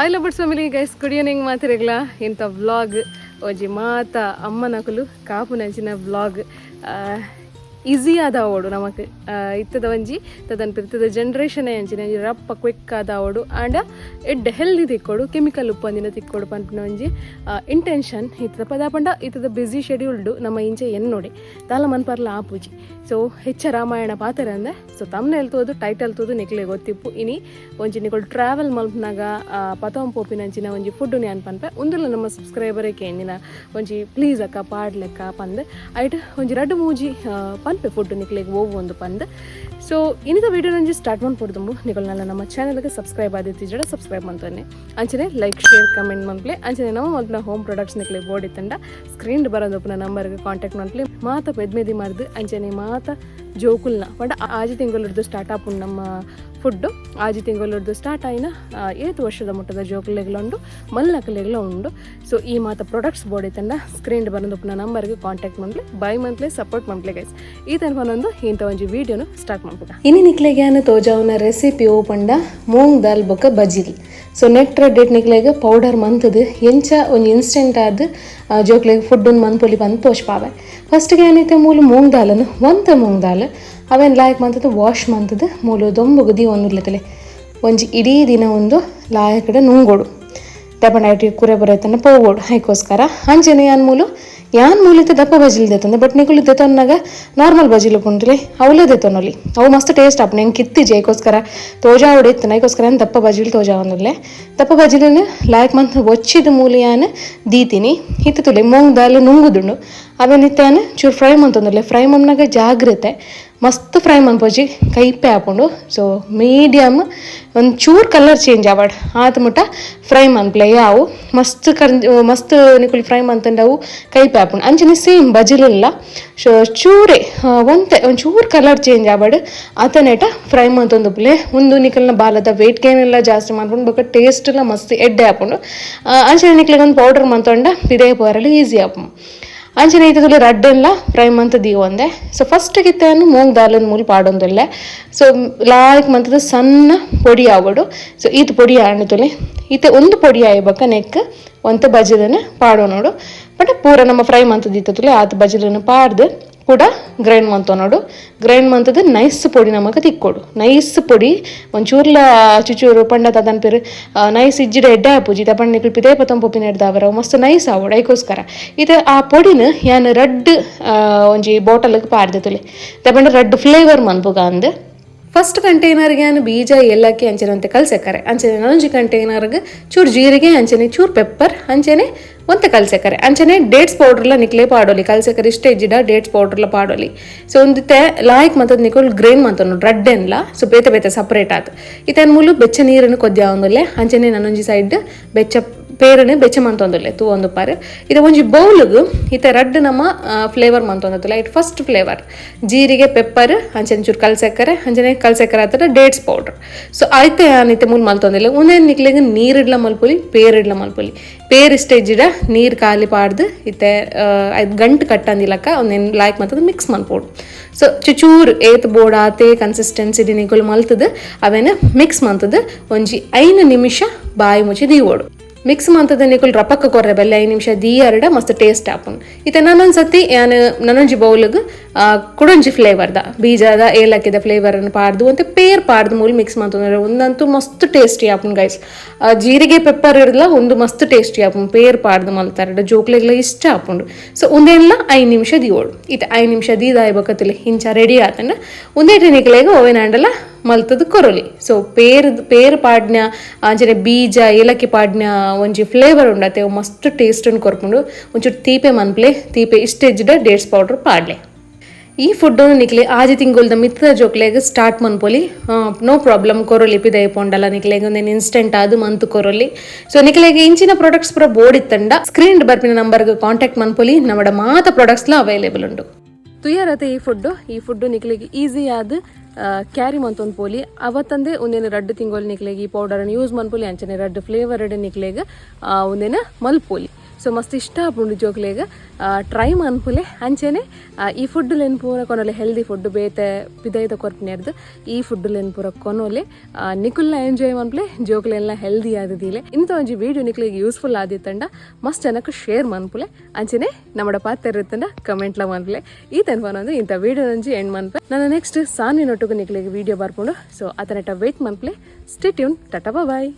Hi lovers family guys good evening ಮಾತಿರಗ್ಲ ಇಂಥ vlog ಒಂಜಿ ಮಾತ ಅಮ್ಮನಕುಲು ಕಾಪು ನಂಚಿನ ವ್ಲಾಗ್ ಈಸಿ ಆದ ಅವಡು ನಮಕ್ ಇತ್ತದ ಒಂಜಿ ತದನ್ ಪಿರ್ತದ ಜನ್ರೇಷನ್ ಅಂಚಿನ ರಪ್ಪ ಕ್ವಿಕ್ ಆದ ಅವಡು ಆಂಡ ಎಡ್ಡ ಹೆಲ್ದಿ ತಿಕ್ಕೋಡು ಕೆಮಿಕಲ್ ಉಪ್ಪಂದಿನ ತಿಕ್ಕೋಡು ಪನ್ಪಿನ ಒಂಜಿ ಇಂಟೆನ್ಷನ್ ಇತ್ತದ ಪದ ಪಂಡ ಇತ್ತದ ಬ್ಯುಸಿ ಶೆಡ್ಯೂಲ್ಡು ನಮ್ಮ ಇಂಚೆ ನೋಡಿ ತಾಲ ಮನ್ಪರ್ಲ ಆಪುಜಿ ಸೊ ಹೆಚ್ಚ ರಾಮಾಯಣ ಪಾತ್ರ ಅಂದೆ ಸೊ ತಮ್ಮನೆ ಹೇಳ್ತೋದು ಟೈಟಲ್ ತೋದು ನಿಕ್ಲೆ ಗೊತ್ತಿಪ್ಪು ಇನಿ ಒಂಜಿ ನಿಕೊಳು ಟ್ರಾವೆಲ್ ಮಲ್ಪನಾಗ ಪತಂ ಪೋಪಿನಂಚಿನ ಒಂಜಿ ಫುಡ್ ನ್ಯಾನ್ ಪನ್ಪೆ ಒಂದಲ್ಲ ನಮ್ಮ ಸಬ್ಸ್ಕ್ರೈಬರೇ ಕೇಂದಿನ ಒಂಜಿ ಪ್ಲೀಸ್ ಅಕ್ಕ ಪಾಡ್ಲೆಕ್ಕ ಪಂದ್ ಐಟ್ ಒಂಜಿ ರಡ್ಡು ಮೂಜಿ ಪನ್ಪೆ ಫುಡ್ ನಿಕ್ಲೆಗೆ ಹೋಗು ಒಂದು ಪಂದ್ ಸೊ ಇನ್ನಿದ ವೀಡಿಯೋ ನಂಜಿ ಸ್ಟಾರ್ಟ್ ಮಾಡ್ಕೊಡ್ದು ನಿಕೊಲ್ನೆಲ್ಲ ನಮ್ಮ ಚಾನಲ್ಗೆ ಸಬ್ಸ್ಕ್ರೈಬ್ ಆದಿತ್ತಿಜಡ ಸಬ್ಸ್ಕ್ರೈಬ್ ಮಾಡ್ತಾನೆ ಅಂಚನೆ ಲೈಕ್ ಶೇರ್ ಕಮೆಂಟ್ ಮನ್ಪ್ಲೆ ಅಂಚನೆ ನಮ್ಮ ಮಲ್ಪನ ಹೋಮ್ ಪ್ರೊಡಕ್ಟ್ಸ್ ನಿಕ್ಲೆ ಬೋರ್ಡ್ ಇತ್ತಂಡ ಸ್ಕ್ರೀನ್ ಬರೋದಪ್ಪನ ನಂಬರ್ಗೆ ಕಾಂಟ್ಯಾಕ್ಟ್ ಮನ್ಪ್ಲೆ ಮಾತ ಪೆದ್ಮೆದಿ ಮಾಡ್ದು ಅಂಚನೆ ಮಾತ ಜೋಕುಲ್ನ ಪಂಡ ಆಜಿ ತಿಂಗಳದ್ದು ಸ್ಟಾರ್ಟ್ ಆಪುಂಡು ನಮ್ಮ ಫುಡ್ಡು ಆಜಿ ತಿಂಗಳದ್ದು ಸ್ಟಾರ್ಟ್ ಆಯ್ನ 7 ವರ್ಷದ ಮುಟ್ಟದ ಜೋಕುಲೆಗ್ಲ ಉಂಡು ಮಲ್ಲಕಲೆಗ್ಲ ಉಂಡು ಸೊ ಈ ಮಾತ ಪ್ರೊಡಕ್ಟ್ಸ್ ಬೋರ್ಡ್ ಇತ್ತಂಡ ಸ್ಕ್ರೀನ್ ಬರೋದಪ್ಪನ ನಂಬರ್ಗೆ ಕಾಂಟ್ಯಾಕ್ಟ್ ಮನ್ಪ್ಲೆ ಬೈ ಮನ್ಪ್ಲೆ ಸಪೋರ್ಟ್ ಮನ್ಪ್ಲೆ ಗೈಸ್ ಈ ತನಕ ಇಂಥ ಒಂಜಿ ವೀಡಿಯೋನು ಸ್ಟಾರ್ಟ್ ಮಾಡ್ಬೋದ ಇನ್ನು ನಿಕ್ಲೆಗೆ ತೋಜಾವನ ರೆಸಿಪಿ ಓಪಂಡ ಮೂಂಗ್ ದಾಲ್ ಬೊಕ್ಕ ಬಜಿಲ್ ಸೊ ನೆಟ್ರ ಡೇಟ್ ನಿಕ್ಲೆಗೆ ಪೌಡರ್ ಮಂತದು ಎಂಚ ಒಂದು ಇನ್ಸ್ಟೆಂಟ್ ಆದ ಜೋಕ್ಲೆಗೆ ಫುಡ್ಡನ್ನು ಮನ್ಪೊಲಿ ಬಂದು ತೋಚ್ಪಾವೆ ಫಸ್ಟ್ಗೆ ಏನೈತೆ ಮೂಲು ಮೂಂಗ್ ದಾಲನ್ನು ಮೂಂಗ್ ದಾಲ್ ಅವೇನು ಲಾಯಕ್ ಮಂತದ್ದು ವಾಶ್ ಮಂತದ್ದು ಮೂಲು ದೊಂಬುಗುದಿ ಒಂದುಲ್ಲತಲೆ ಒಂಜಿ ಇಡೀ ದಿನ ಒಂದು ಲಾಯಕಡೆ ನುಂಗೋಡು ದಪ್ಪನ ಐಟಿ ಕುರೆ ಬರೋತನ ಪೋಗೋಡು ಅದಕ್ಕೋಸ್ಕರ ಅಂಚೆನೆ ಯಾನ್ ಮೂಲಿತ ದಪ್ಪ ಬಜಿಲ್ ದೇತಂದೆ ಬಟ್ ನಿಕುಲು ದೇತನ್ನಾಗ ನಾರ್ಮಲ್ ಬಜಿಲು ಕುಂಟ್ಲಿ ಅವಲೇ ದೇತನೊಲಿ ಅವು ಮಸ್ತ್ ಟೇಸ್ಟ್ ಆಪ್ ನಂಗೆ ಕಿತ್ತಿಜೆ ಅದಕ್ಕೋಸ್ಕರ ತೋಜಾ ಹೊಡಿತಾನೆ ಅದಕ್ಕೋಸ್ಕರ ದಪ್ಪ ಬಜಿಲ್ ತೋಜಾ ಒಂದಲ್ಲೇ ದಪ್ಪ ಬಜಿಲನ್ನು ಲಾಯಕ್ ಮಂತ್ ಒಚ್ಚಿದ ಮೂಲಿಯಾನ ದೀತೀನಿ ಹಿತ್ತುಲೆ ಮೂಂಗ್ ದಾಲ್ ನುಂಗುದುಂಡು ಅವೇನಿತ್ತಾನ ಚೂರು ಫ್ರೈ ಮಂತೊಂದಲ್ಲೇ ಫ್ರೈ ಮನ್ನಾಗ ಜಾಗ್ರತೆ ಮಸ್ತ್ ಫ್ರೈ ಮನ್ಪೋಜಿ ಕೈಪೆ ಹಾಕೊಂಡು ಸೊ ಮೀಡಿಯಮ್ ಒಂದು ಚೂರು ಕಲರ್ ಚೇಂಜ್ ಆವಾಡ್ ಆತ ಮುಟ್ಟ ಫ್ರೈ ಮನ್ಪ್ಲೆ ಅವು ಮಸ್ತ್ ನಿಕುಲ್ ಫ್ರೈ ಮಂತಂಡವು ಕೈಪೆ ಹಾಕೊಂಡು ಅಂಚನೆ ಸೇಮ್ ಬಜಿಲಿಲ್ಲ ಚೂರೇ ಒಂಚೂರು ಕಲರ್ ಚೇಂಜ್ ಆವಾಡ್ ಆತನೇಟ ಫ್ರೈ ಮಂತೊಂದುಪ್ಲೆ ಒಂದು ನಿಕಲ್ನ ಬಾಲದ ವೆಯ್ಟ್ ಗೇನೆಲ್ಲ ಜಾಸ್ತಿ ಮಾಡ್ಕೊಂಡು ಬೇಕಾ ಟೇಸ್ಟ್ ಎಲ್ಲ ಮಸ್ತ್ ಎಡ್ಡೆ ಹಾಕೊಂಡು ಅಂಚನೆ ನಿಕ್ಲಿಗೆ ಒಂದು ಪೌಡರ್ ಮಂತೊಂಡ ಪಿದೇ ಪೋರಲ್ಲಿ ಈಸಿ ಹಾಪು ಅಂಚನೆ ಇತ್ತುಲೆ ರಡ್ಡೆಲ್ಲ ಫ್ರೈ ಮಂತ್ ಒಂದೆ ಸೊ ಫಸ್ಟ್ ಗಿತ್ತನ್ನು ಮೂಂಗ್ ದಾಲನ್ ಮೂಲ ಪಾಡೊಂದಲ್ಲೇ ಸೊ ಲಾಯ್ಕ್ ಮಂತದ ಸಣ್ಣ ಪೊಡಿ ಆಗೋಡು ಸೊ ಈತ ಪೊಡಿ ಆಣತುಲೆ ಈತ ಒಂದು ಪೊಡಿ ಆಯ್ಬೇಕ ನೆಕ್ ಒಂತ ಬಜಿಲನ್ನು ಪಾಡೋ ನೋಡು ಬಟ್ ಪೂರ ನಮ್ಮ ಫ್ರೈ ಮಂತದ ಇತ್ತುಲೆ ಆತ ಬಜಿಲನ್ನು ಪಾಡ್ದು ಕೂಡ ಗ್ರೈಂಡ್ ಮಂತೋನೋಡು ಗ್ರೈಂಡ್ ಮಂತದ ನೈಸ್ ಪೊಡಿ ನಮಗೆ ತಿಕ್ಕೋಡು ನೈಸ್ ಪೊಡಿ ಒಂಚೂರ್ಲ ಚುಚೂರು ಪಂಡ ತದನ್ ಪೇರು ನೈಸ್ ಇಜ್ಜಿಡ ಎಡ್ಡೆ ಆಪುಜಿ ತಪಂಡ ನಿಕಲ್ ಪಿದೇ ಪತಂ ಪೊಪಿನ ಎಡ್ದಾವರ ಮಸ್ತ್ ನೈಸ್ ಆವೋಡು ಅದಕ್ಕೋಸ್ಕರ ಇದು ಆ ಪೊಡಿನ ಯಾನ್ ರಡ್ ಒಂಜಿ ಬಾಟಲ್ಗೆ ಪಾಡ್ದತುಲೆ ತಪಂಡ ರಡ್ ಫ್ಲೇವರ್ ಮನ್ಪುಗ ಅಂದ್ ಫಸ್ಟ್ ಕಂಟೈನರ್ಗೆ ನಾನು ಬೀಜ ಏಲಕ್ಕಿ ಅಂಚನೆ ಅಂತ ಕಲ್ಸೆಕ್ಕರೆ ಅಂಚನೆ ನಂಜಿ ಕಂಟೈನರ್ಗೆ ಚೂರು ಜೀರಿಗೆ ಅಂಚನೆ ಚೂರು ಪೆಪ್ಪರ್ ಅಂಚನೆ ಒಂತೆ ಕಲ್ಸೆಕ್ಕರೆ ಅಂಚನೆ ಡೇಟ್ಸ್ ಪೌಡ್ರ್ಲ ನಿಕ್ಲೆ ಪಾಡೋಲಿ ಕಲ್ಸೆಕ್ಕರೆ ಇಷ್ಟೇ ಇಜ್ಜಿಡ ಡೇಟ್ಸ್ ಪೌಡ್ರ್ಲ ಪಾಡೋಲಿ ಸೊ ಒಂದಿತ್ತೆ ಲಾಯ್ಕ್ ಮಂತದ್ ನಿಕೋಲ್ ಗ್ರೈಂಡ್ ಮಂತನು ರಡ್ಡೆನ್ಲ ಸೊ ಬೇತೆ ಸಪ್ರೇಟ್ ಆತು ಇತೇನು ಮೂಲು ಬೆಚ್ಚ ನೀರನ್ನು ಕೊದ್ದಿ ಆವೊಂದುಲ್ಲೆ ಅಂಚನೆ ನನ್ನೊಂಜಿ ಸೈಡ್ ಬೆಚ್ಚ ಪೇರನೆ ಬೆಚ್ಚ ಮಂತೊಂದುಲ್ಲೆ ತೂ ಒಂದು ಪಾರು ಇದು ಒಂಜಿ ಬೌಲ್ಗೆ ಇತ್ತೆ ರಡ್ಡ್ ನಮ್ಮ ಫ್ಲೇವರ್ ಮಂತೊಂದಲ್ಲ ಇಟ್ ಫಸ್ಟ್ ಫ್ಲೇವರ್ ಜೀರಿಗೆ ಪೆಪ್ಪರ್ ಅಂಚನೆ ಚೂರು ಕಲ್ಸೆಕ್ಕರೆ ಅಂಚನೆ ಕಲ್ಸೆಕ್ಕರೆ ಆತರ ಡೇಟ್ಸ್ ಪೌಡ್ರ್ ಸೊ ಆಯ್ತೆ ಆನಿತ್ತೆ ಮೂಲ ಮಲ್ತೊಂದಿಲ್ಲ ಒಂದೇನು ನಿಕ್ಲೆಗೆ ನೀರಿಡ್ಲ ಮಲ್ಪೊಲಿ ಪೇರಿಡ್ಲ ಮಲ್ಪೊಲಿ ಪೇರ್ ಇಷ್ಟೇ ಇಜ್ಜಿಡ ನೀರು ಖಾಲಿ ಪಾಡ್ದು ಇತ್ತೆ 5 ಗಂಟೆ ಕಟ್ಟಂದಿಲ್ಲಕ್ಕ ಒಂದೇನು ಲಾಯ್ಕ್ ಮಂತದ ಮಿಕ್ಸ್ ಮನ್ಪೋಡು ಸೊ ಚೂರು ಏತ್ ಬೋರ್ಡ್ ಆತೆ ಕನ್ಸಿಸ್ಟೆನ್ಸಿ ನಿಕುಲು ಮಲ್ತದ ಅವೇನು ಮಿಕ್ಸ್ ಮಂತದ ಒಂಜಿ 5 ನಿಮಿಷ ಬಾಯಿ ಮುಚ್ಚಿ ದೀವೋಡು ಮಿಕ್ಸ್ ಮಂತದ ನಿಕುಲ್ ರಪಕ್ಕ ಕೊರ್ರೆ ಬೆಲ್ಲ 5 ನಿಮಿಷ ದೀಯರ್ಡ ಮಸ್ತ್ ಟೇಸ್ಟ್ ಆಪುನ್ ಇತ್ತೆ ನನ್ನೊಂದು ಸತಿ ನನ್ನೊಂಜಿ ಬೌಲ್ಗೆ ಕುಡೊಂಜಿ ಫ್ಲೇವರ್ದ ಬೀಜದ ಏಲಕ್ಕಿದ ಫ್ಲೇವರನ್ನು ಪಾಡ್ದು ಅಂತ ಪೇರ್ ಪಾಡ್ದು ಮೂಲ ಮಿಕ್ಸ್ ಮಂತಂದ್ರೆ ಒಂದಂತೂ ಮಸ್ತ್ ಟೇಸ್ಟಿ ಆಪುನ್ ಗೈಸ್ ಜೀರಿಗೆ ಪೆಪ್ಪರ್ ಇರಲ್ಲ ಒಂದು ಮಸ್ತ್ ಟೇಸ್ಟಿ ಆಪುನ್ ಪೇರ್ ಪಾಡ್ದು ಮಲ್ತಾರ ಜೋಕ್ಲೆಗ್ಲ ಇಷ್ಟ ಆಪುಂಡು ಸೊ ಒಂದೇಲ್ಲ 5 ನಿಮಿಷ ದೀವೋಡು ಇತ್ತೆ 5 ನಿಮಿಷ ದೀದಾಯ್ಬೇಕತ್ತಿಲ್ಲ ಹಿಂಚ ರೆಡಿ ಆತಂಡ ಒಂದೇ ನಿಕ್ಲೆಗೆ ಓವೆನ್ ಹ್ಯಾಂಡಲ್ಲ ಮಲ್ತದ ಕೊರೊಲಿ ಸೊ ಪೇರ್ ಪಾಡ್ನ ಅಂಚನೆ ಬೀಜ ಏಲಕ್ಕಿ ಪಾಡ್ನ ಒಂಜಿ ಫ್ಲೇವರ್ ಉಂಡತೆ ಮಸ್ತ್ ಟೇಸ್ಟನ್ನು ಕೊರ್ಕೊಂಡು ಒಂಚೂರು ತೀಪೆ ಮನ್ಪ್ಲೆ ತೀಪೆ ಇಷ್ಟ ಇಜ್ಜಿಡ ಡೇಟ್ಸ್ ಪೌಡ್ರ್ ಪಾಡ್ಲೆ ಈ ಫುಡ್ಡನ್ನು ನಿಕ್ಲೆ ಆಜಿ ತಿಂಗೊಲ್ದ ಮಿತ್ತದ ಜೋಕ್ಲೆಗೆ ಸ್ಟಾರ್ಟ್ ಮನ್ಪೊಲಿ ನೋ ಪ್ರಾಬ್ಲಮ್ ಕೊರೊಲಿ ಪಿದೈ ಪೊಂಡಲ್ಲ ನಿಕ್ಲೆಗೆ ಒಂದೇನು ಇನ್ಸ್ಟೆಂಟ್ ಆದು ಮಂತು ಕೊರೊಲಿ ಸೊ ನಿಕ್ಲೆಗೆ ಇಂಚಿನ ಪ್ರಾಡಕ್ಟ್ಸ್ ಪೂರ ಬೋರ್ಡ್ ಇತ್ತಂಡ ಸ್ಕ್ರೀನ್ ಬರ್ಪಿನ ನಂಬರ್ಗೆ ಕಾಂಟ್ಯಾಕ್ಟ್ ಮನ್ಪೊಲಿ ನಮ್ಮಡ ಮಾತ ಪ್ರಾಡಕ್ಟ್ಸ್ಲ ಅವೈಲೇಬಲ್ ಉಂಡು ತುಯ್ಯಾರತೆ ಈ ಫುಡ್ಡು ನಿಕ್ಲೆಗೆ ಈಸಿ ಆದ ಕ್ಯಾರಿ ಮಂತೊಂದು ಪೋಲಿ ಅವತ್ತಂದೇ ಒಂದೇನು ರಡ್ಡು ತಿಂಗೋಲ್ ನಿಕ್ಲೆಗೆ ಈ ಪೌಡರನ್ನು ಯೂಸ್ ಮನ್ಪೊಲಿ ಅಂಚನೆ ರಡ್ಡು ಫ್ಲೇವರ್ಡ್ ನಿಕ್ಲೆಗೆ ಒಂದೇನು ಮಲ್ಪೋಲಿ ಸೊ ಮಸ್ತ್ ಇಷ್ಟ ಆಪುಂಡು ಜೋಕ್ಲೆಗ್ ಟ್ರೈ ಮನ್ಪುಲೆ ಅಂಚೆನೆ ಈ ಫುಡ್ಡುಲೆನ್ ಪೂರ ಕೊನೊಲೆ ಹೆಲ್ದಿ ಫುಡ್ ಬೇತೆ ಪಿದೈದ ಕೊರ್ಪಿನೇರ್ದು ಈ ಫುಡ್ಡುಲೆನ್ ಪೂರ ಕೊನೊಲೆ ನಿಕುಲ್ನ ಎಂಜಾಯ್ ಮನ್ಪುಲೆ ಜೋಕ್ಲೆಲ್ಲ ಹೆಲ್ದಿ ಆದಿದಿಲೆ ಇಂಥ ಒಂಜಿ ವಿಡಿಯೋ ನಿಕ್ಲಿಗೆ ಯೂಸ್ಫುಲ್ ಆದಿತ್ತಂಡ ಮಸ್ತ್ ಜನಕ್ಕೆ ಶೇರ್ ಮನ್ಪುಲೆ ಅಂಚೆನೆ ನಮ್ಮಡ ಪಾತ್ರ ಕಮೆಂಟ್ಲ ಮನ್ಪುಲೆ ಈ ತನ್ಪನೊಂದು ಇಂಥ ವಿಡಿಯೋ ಒಂಜಿ ಎಂಡ್ ಮನ್ಪೆ ನಾನು ನೆಕ್ಸ್ಟ್ ಸಾನಿನೊಟ್ಟಿಗೆ ನಿಕ್ಲಿಗೆ ವಿಡಿಯೋ ಬರ್ಕೊಂಡು ಸೊ ಅದನ್ನ ವೇಟ್ ಮನ್ಪುಲೆ ಸ್ಟೇ ಟ್ಯೂನ್ ಟಾಟಾ ಬಾಯ್.